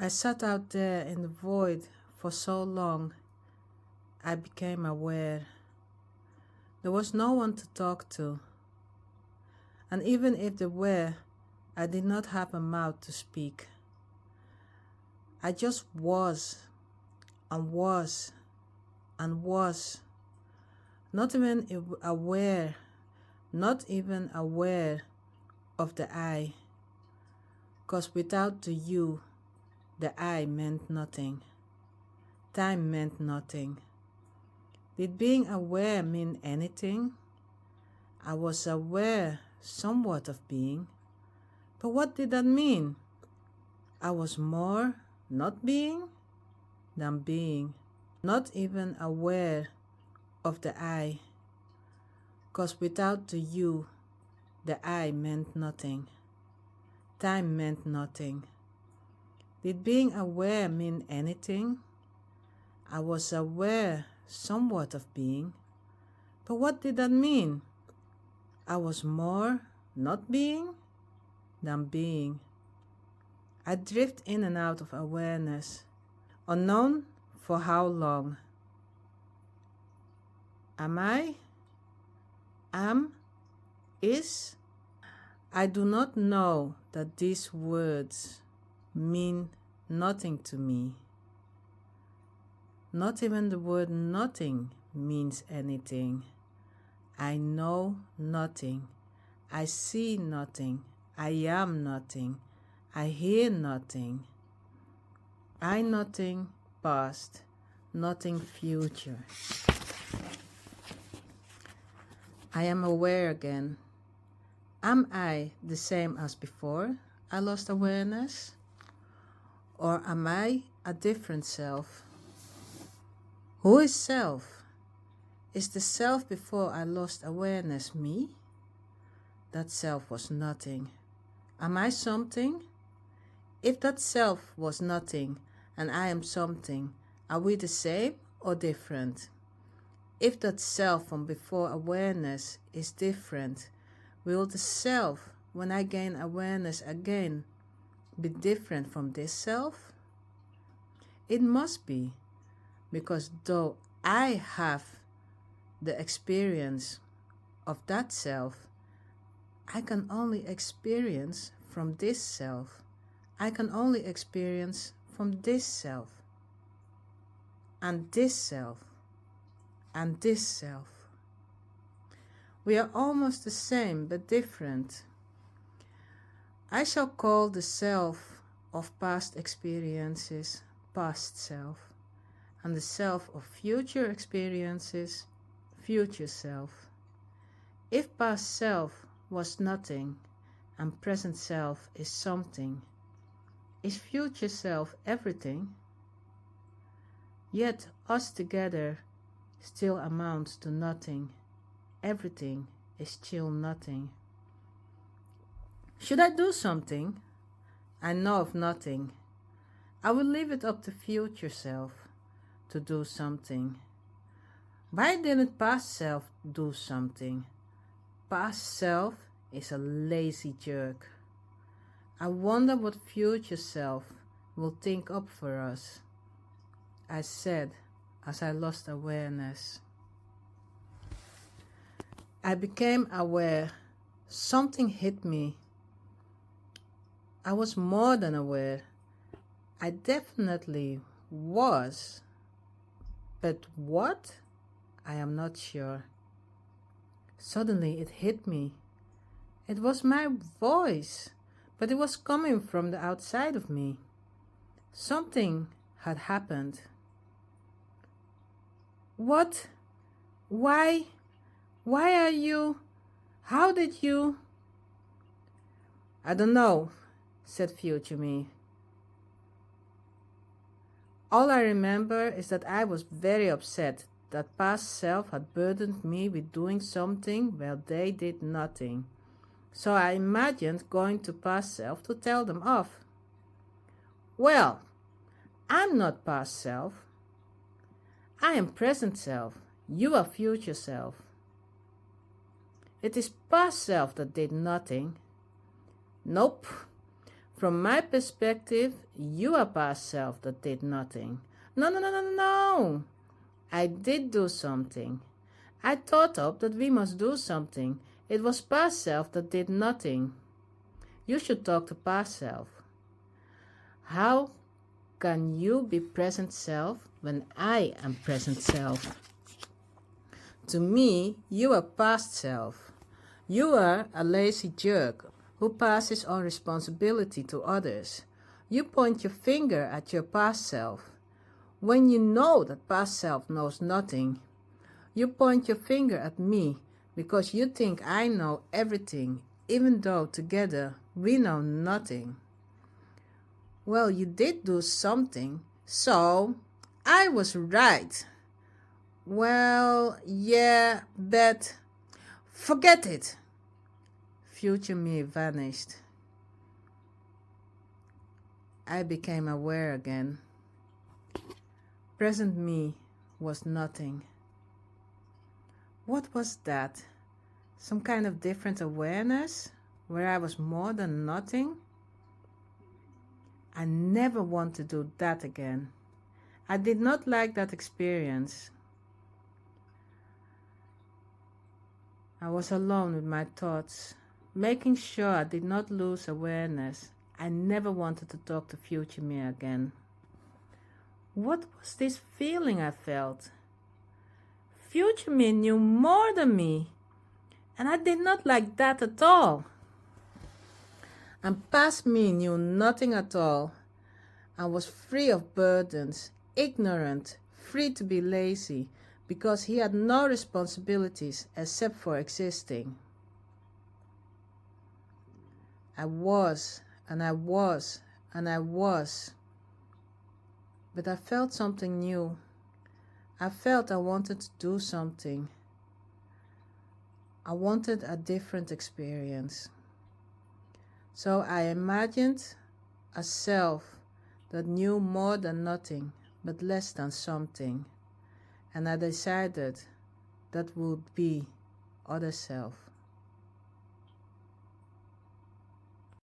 I sat out there in the void for so long, I became aware. There was no one to talk to. And even if there were, I did not have a mouth to speak. I just was, and was, and was. Not even aware, not even aware of the I. 'Cause without the you, the I meant nothing. Time meant nothing. Did being aware mean anything? I was aware somewhat of being, but what did that mean? I was more not being than being, not even aware of the I, 'cause without the you, the I meant nothing. Time meant nothing. Did being aware mean anything? I was aware somewhat of being, but what did that mean? I was more not being than being. I drift in and out of awareness, unknown for how long. Am I? Am? Is? I do not know that these words mean nothing to me. Not even the word nothing means anything. I know nothing. I see nothing. I am nothing. I hear nothing. I nothing past, nothing future. I am aware again. Am I the same as before I lost awareness? Or am I a different self? Who is self? Is the self before I lost awareness me? That self was nothing. Am I something? If that self was nothing and I am something, are we the same or different? If that self from before awareness is different, will the self, when I gain awareness again, be different from this self? It must be, because though I have the experience of that self, I can only experience from this self. I can only experience from this self, and this self, and this self. We are almost the same but different. I shall call the self of past experiences past self, and the self of future experiences future self. If past self was nothing and present self is something, is future self everything? Yet us together still amounts to nothing. Everything is still nothing. Should I do something? I know of nothing. I will leave it up to future self to do something. Why didn't past self do something? Past self is a lazy jerk. I wonder what future self will think up for us. I said as I lost awareness. I became aware. Something hit me. I was more than aware. I definitely was. But what? I am not sure. Suddenly it hit me. It was my voice, but it was coming from the outside of me. Something had happened. What? Why? Why are you? How did you? I don't know, said future me. All I remember is that I was very upset that past self had burdened me with doing something while they did nothing. So I imagined going to past self to tell them off. Well, I'm not past self. I am present self. You are future self. It is past self that did nothing. Nope. From my perspective, you are past self that did nothing. No, no, no, no, no, no. I did do something. I thought up that we must do something. It was past self that did nothing. You should talk to past self. How can you be present self when I am present self? To me, you are past self. You are a lazy jerk who passes on responsibility to others. You point your finger at your past self. When you know that past self knows nothing, you point your finger at me because you think I know everything, even though together we know nothing. Well, you did do something, so I was right. Well, yeah, but forget it. Future me vanished. I became aware again. Present me was nothing. What was that? Some kind of different awareness where I was more than nothing? I never want to do that again. I did not like that experience. I was alone with my thoughts, making sure I did not lose awareness. I never wanted to talk to future me again. What was this feeling I felt? Future me knew more than me, and I did not like that at all. And past me knew nothing at all, and was free of burdens, ignorant, free to be lazy, because he had no responsibilities except for existing. I was, and I was, and I was. But I felt something new. I felt I wanted to do something. I wanted a different experience. So I imagined a self that knew more than nothing, but less than something. And I decided that would be other self.